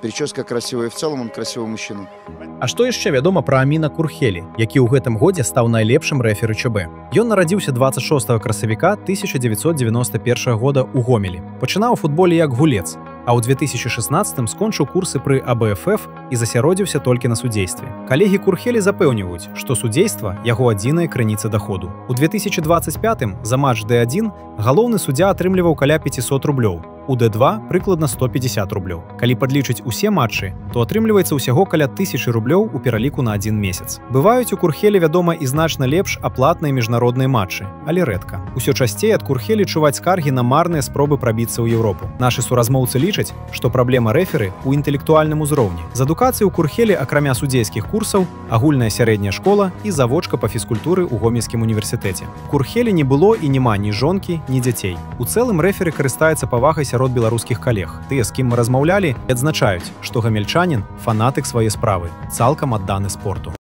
Прическа красивая, и в целом он красивый мужчина. А што яшчэ вядома пра Аміна Курхелі, які ў гэтым годзе стаў найлепшым рэферы ЧБ? Ён нарадзіўся 26 красавіка 1991 года ў Гомелі. Пачынаў у футболе як гулец, а ў 2016 скончыў курсы пры АБФФ і засяродзіўся толькі на судзействе. Калегі Курхелі запэўніваюць, што судзейства яго адзіная крыніца даходу. У 2025 за матч Д1 галоўны суддзя атрымліваў каля 500 рублёў, у Д2 прыкладна 150 рублёў. Калі падлічыць усе матчы, то атрымліваецца ўсяго каля 1000 рублёў у пераліку на адзін месяц. Бываюць у Курхелі, вядома, і значна лепш аплатныя міжнародныя матчы, але рэдка. Усё часцей ад Курхелі чуваць скаргі на марныя спробы прабіцца ў Еўропу. Нашы суразмоўцы лічаць, што праблема рэферы ў інтэлектуальным узроўні. З адукацыяй у Курхелі, акрамя судзейскіх курсаў, агульная сярэдняя школа і завочка па фізкультуры ў Гомельскім універсітэце. Курхелі не было і няма ні жонкі, ні дзяцей. У цэлым рэферы карыстаецца павагай сярод беларускіх калег. Тыя, з кім мы размаўлялі, адзначаюць, што гамельчанін фанатык свае справы, цалкам адданы спорту.